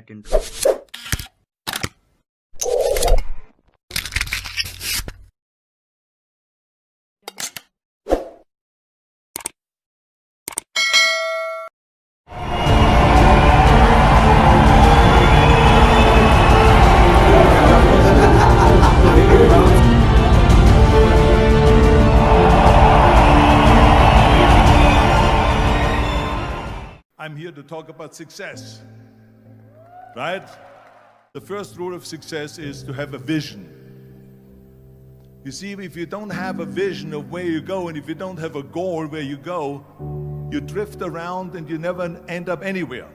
that intro. I'm here to talk about success, right? The first rule of success is to have a vision. You see, if you don't have a vision of where you go, and if you don't have a goal where you go, you drift around and you never end up anywhere.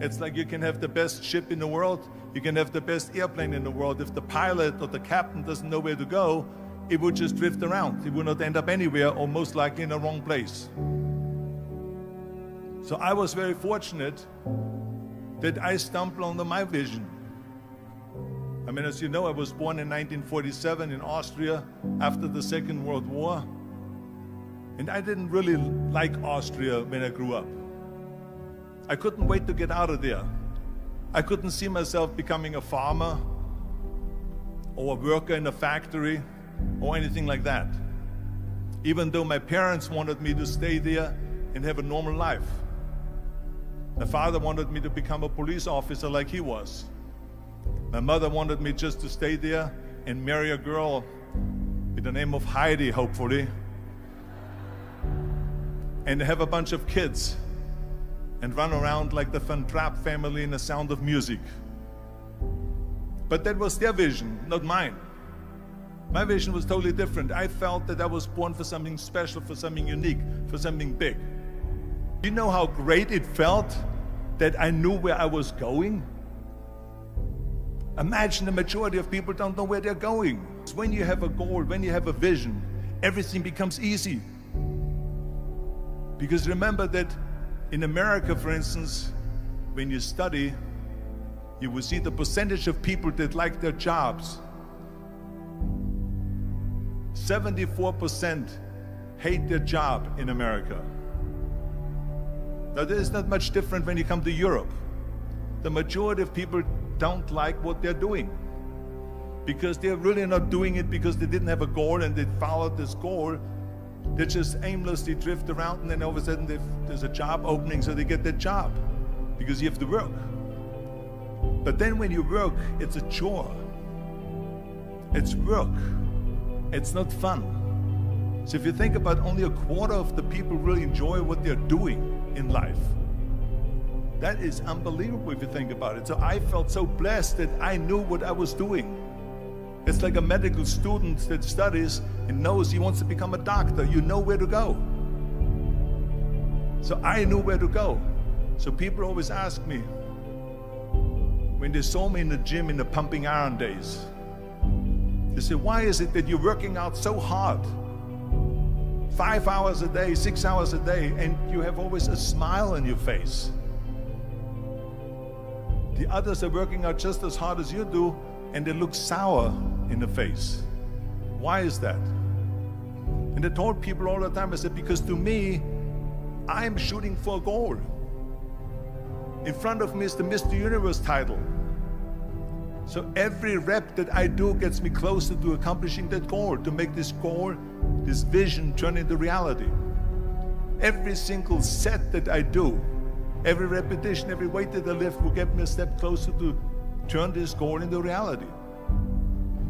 It's like you can have the best ship in the world, you can have the best airplane in the world. If the pilot or the captain doesn't know where to go, it would just drift around. It would not end up anywhere, or most likely in the wrong place. So I was very fortunate that I stumbled onto my vision. I mean, as you know, I was born in 1947 in Austria after the Second World War. And I didn't really like Austria when I grew up. I couldn't wait to get out of there. I couldn't see myself becoming a farmer or a worker in a factory or anything like that. Even though my parents wanted me to stay there and have a normal life. My father wanted me to become a police officer like he was. My mother wanted me just to stay there and marry a girl with the name of Heidi, hopefully, and have a bunch of kids and run around like the Van Trapp family in The Sound of Music. But that was their vision, not mine. My vision was totally different. I felt that I was born for something special, for something unique, for something big. You know how great it felt that I knew where I was going? Imagine the majority of people don't know where they're going. When you have a goal, when you have a vision, everything becomes easy. Because remember that in America, for instance, when you study, you will see the percentage of people that like their jobs. 74% hate their job in America. Now, there is not much different when you come to Europe. The majority of people don't like what they're doing because they're really not doing it because they didn't have a goal and they followed this goal. They just aimlessly drift around, and then all of a sudden there's a job opening, so they get that job because you have to work. But then when you work, it's a chore. It's work. It's not fun. So if you think about, only a quarter of the people really enjoy what they're doing in life. That is unbelievable if you think about it. So I felt so blessed that I knew what I was doing. It's like a medical student that studies and knows he wants to become a doctor. You know where to go. So I knew where to go. So people always ask me, when they saw me in the gym in the pumping iron days, they say, why is it that you're working out so hard? 5 hours a day, 6 hours a day, and you have always a smile on your face. The others are working out just as hard as you do, and they look sour in the face. Why is that? And I told people all the time, I said, because to me, I'm shooting for a goal. In front of me is the Mr. Universe title. So every rep that I do gets me closer to accomplishing that goal, to make this goal, this vision, turn into reality. Every single set that I do, every repetition, every weight that I lift will get me a step closer to turn this goal into reality.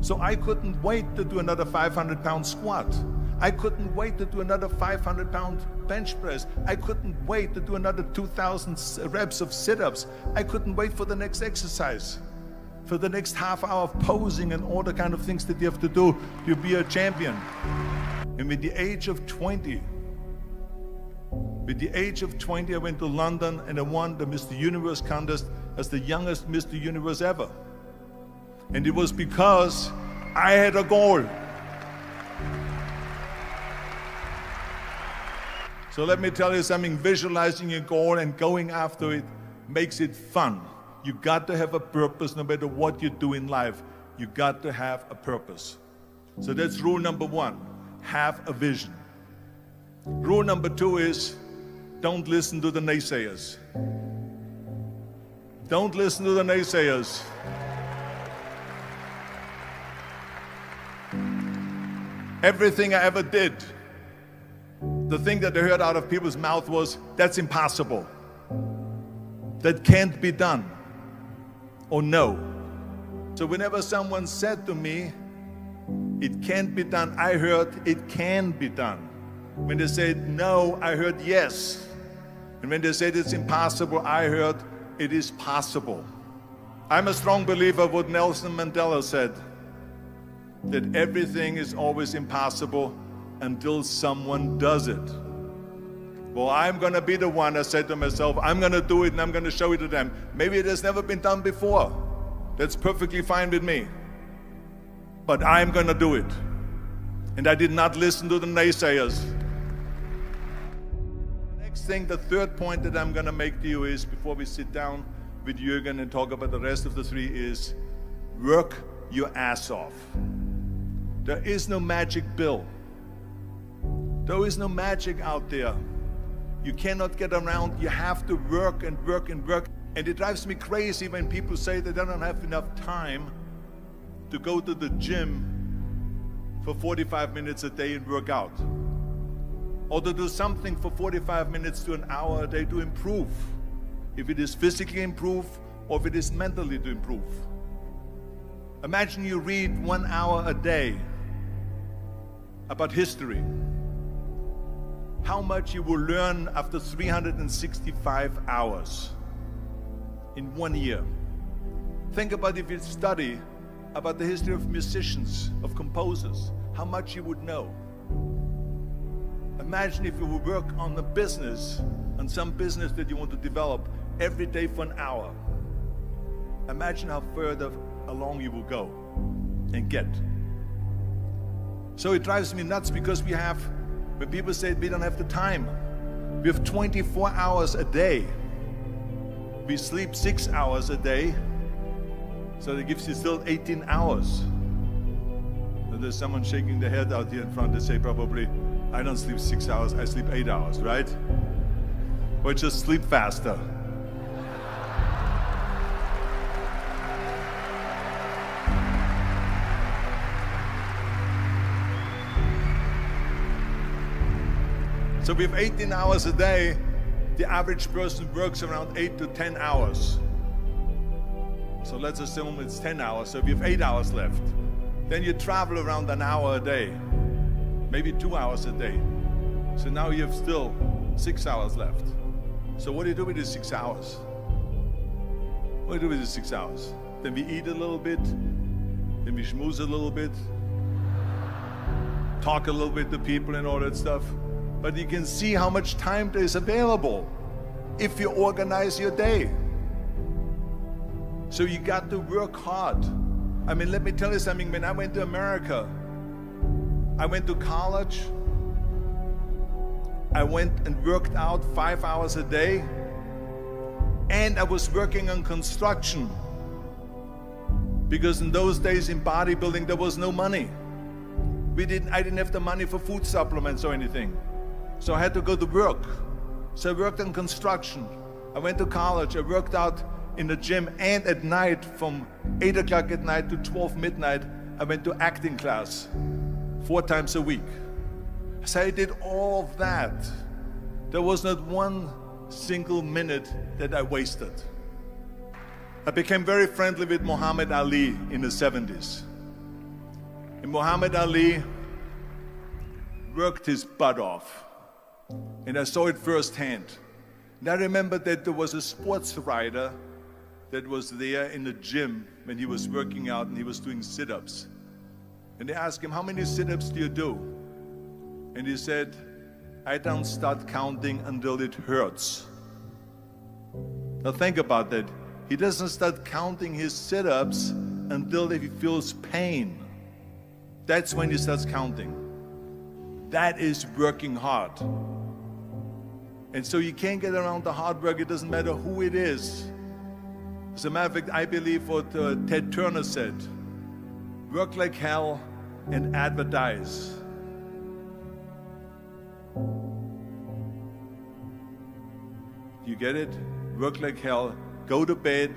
So I couldn't wait to do another 500-pound squat. I couldn't wait to do another 500-pound bench press. I couldn't wait to do another 2,000 reps of sit-ups. I couldn't wait for the next exercise, for the next half hour of posing and all the kind of things that you have to do to be a champion. And with the age of 20, I went to London and I won the Mr. Universe contest as the youngest Mr. Universe ever. And it was because I had a goal. So let me tell you something, visualizing your goal and going after it makes it fun. You got to have a purpose no matter what you do in life. You got to have a purpose. So that's rule number one, have a vision. Rule number two is, don't listen to the naysayers. Don't listen to the naysayers. Everything I ever did, the thing that I heard out of people's mouth was, that's impossible. That can't be done. Or no. So whenever someone said to me, it can't be done, I heard, it can be done. When they said no, I heard yes. And when they said it's impossible, I heard it is possible. I'm a strong believer of what Nelson Mandela said, that everything is always impossible until someone does it. Well, I'm going to be the one, I said to myself, I'm going to do it and I'm going to show it to them. Maybe it has never been done before. That's perfectly fine with me. But I'm going to do it. And I did not listen to the naysayers. The next thing, the third point that I'm going to make to you is, before we sit down with Jürgen and talk about the rest of the three, is work your ass off. There is no magic pill. There is no magic out there. You cannot get around. You have to work and work and work. And it drives me crazy when people say they don't have enough time to go to the gym for 45 minutes a day and work out. Or to do something for 45 minutes to an hour a day to improve. If it is physically improve or if it is mentally to improve. Imagine you read 1 hour a day about history. How much you will learn after 365 hours in 1 year. Think about if you study about the history of musicians, of composers, how much you would know. Imagine if you would work on a business, on some business that you want to develop every day for an hour. Imagine how further along you will go and get. So it drives me nuts because we have, when people say we don't have the time, we have 24 hours a day. We sleep 6 hours a day, so that gives you still 18 hours. And there's someone shaking their head out here in front. They say probably, I don't sleep 6 hours, I sleep 8 hours, right? Or just sleep faster. So we have 18 hours a day. The average person works around 8 to 10 hours. So let's assume it's 10 hours, so we have 8 hours left. Then you travel around an hour a day, maybe 2 hours a day. So now you have still 6 hours left. So what do you do with these 6 hours? What do you do with these 6 hours? Then we eat a little bit, then we schmooze a little bit, talk a little bit to people and all that stuff. But you can see how much time there is available if you organize your day. So you got to work hard. I mean, let me tell you something. When I went to America, I went to college. I went and worked out 5 hours a day. And I was working on construction. Because in those days in bodybuilding, there was no money. I didn't have the money for food supplements or anything. So I had to go to work. So I worked on construction. I went to college. I worked out in the gym, and at night from 8 o'clock at night to 12 midnight, I went to acting class 4 times a week. So I did all of that. There was not one single minute that I wasted. I became very friendly with Muhammad Ali in the 70s. And Muhammad Ali worked his butt off. And I saw it firsthand. And I remember that there was a sports writer that was there in the gym when he was working out and he was doing sit-ups. And they asked him, how many sit-ups do you do? And he said, I don't start counting until it hurts. Now think about that. He doesn't start counting his sit-ups until he feels pain. That's when he starts counting. That is working hard. And so you can't get around the hard work. It doesn't matter who it is. As a matter of fact, I believe what Ted Turner said, work like hell and advertise. You get it? Work like hell, go to bed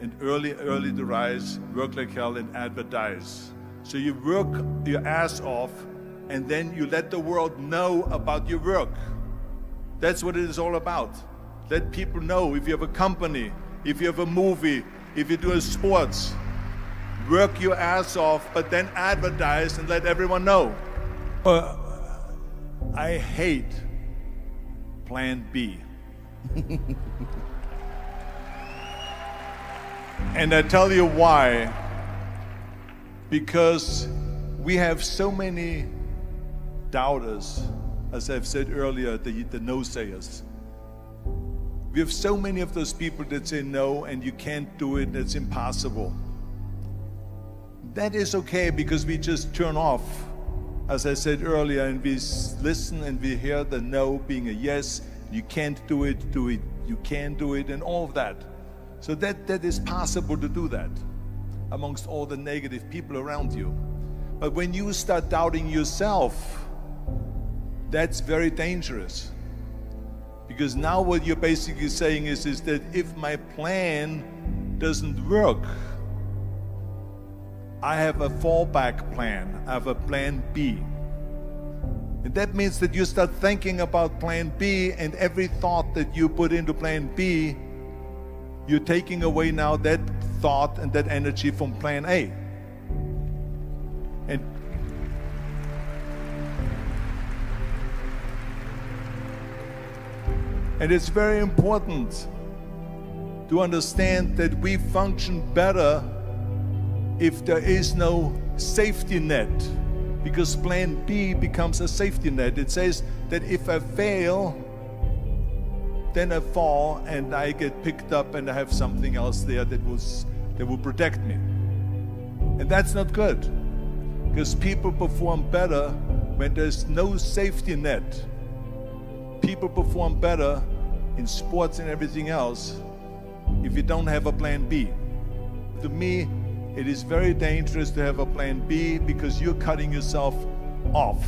and early to rise, work like hell and advertise. So you work your ass off and then you let the world know about your work. That's what it is all about. Let people know. If you have a company, if you have a movie, if you do sports, work your ass off, but then advertise and let everyone know. I hate Plan B. And I tell you why. Because we have so many doubters, as I've said earlier, the no-sayers. We have so many of those people that say no and you can't do it, it's impossible. That is okay because we just turn off, as I said earlier, and we listen and we hear the no being a yes. You can't do it, you can do it, and all of that. So that is possible to do that amongst all the negative people around you. But when you start doubting yourself, that's very dangerous. Because now what you're basically saying is that if my plan doesn't work, I have a fallback plan, I have a plan B. And that means that you start thinking about plan B, and every thought that you put into plan B, you're taking away now that thought and that energy from plan A. And it's very important to understand that we function better if there is no safety net, because plan B becomes a safety net. It says that if I fail, then I fall and I get picked up and I have something else there that will protect me. And that's not good, because people perform better when there's no safety net. People perform better in sports and everything else if you don't have a plan B. To me, it is very dangerous to have a plan B, because you're cutting yourself off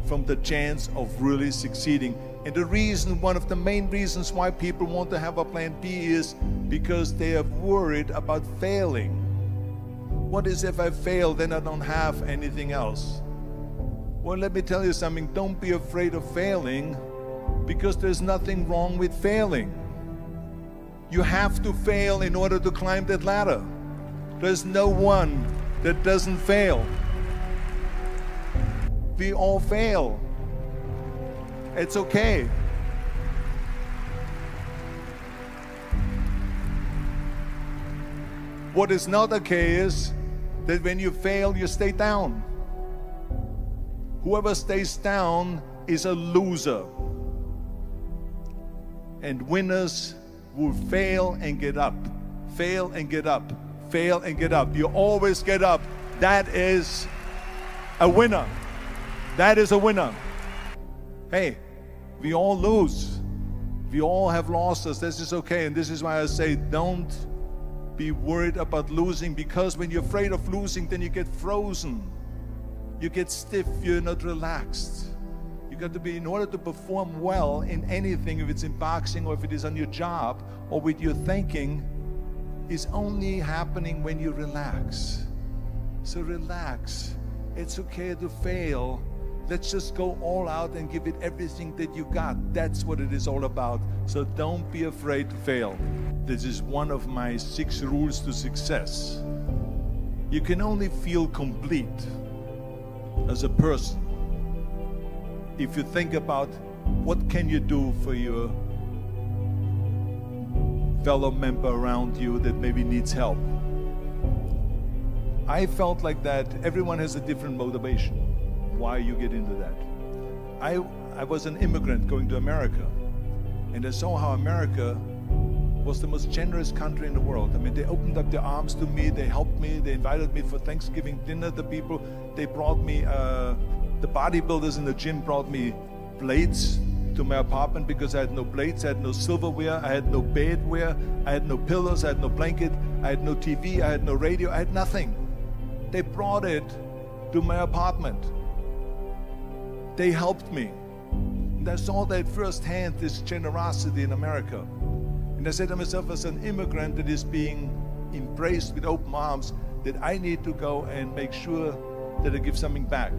from the chance of really succeeding. And the reason, one of the main reasons why people want to have a plan B is because they are worried about failing. What is if I fail, then I don't have anything else? Well, let me tell you something, don't be afraid of failing, because there's nothing wrong with failing. You have to fail in order to climb that ladder. There's no one that doesn't fail. We all fail. It's okay. What is not okay is that when you fail, you stay down. Whoever stays down is a loser. And winners will fail and get up, fail and get up, fail and get up. You always get up. That is a winner. That is a winner. Hey, we all lose. We all have losses. This is okay. And this is why I say don't be worried about losing, because when you're afraid of losing, then you get frozen. You get stiff. You're not relaxed. You got to be, in order to perform well in anything, if it's in boxing or if it is on your job or with your thinking, is only happening when you relax. So relax. It's okay to fail. Let's just go all out and give it everything that you got. That's what it is all about. So don't be afraid to fail. This is one of my 6 rules to success. You can only feel complete as a person if you think about what can you do for your fellow member around you that maybe needs help. I felt like that. Everyone has a different motivation why you get into that. I was an immigrant going to America, and I saw how America was the most generous country in the world. I mean, they opened up their arms to me, they helped me, they invited me for Thanksgiving dinner. The people, they brought me, the bodybuilders in the gym brought me plates to my apartment because I had no plates, I had no silverware, I had no bedware, I had no pillows, I had no blanket, I had no TV, I had no radio, I had nothing. They brought it to my apartment. They helped me. And I saw that firsthand, this generosity in America. And And I said to myself, as an immigrant that is being embraced with open arms, that I need to go and make sure that I give something back.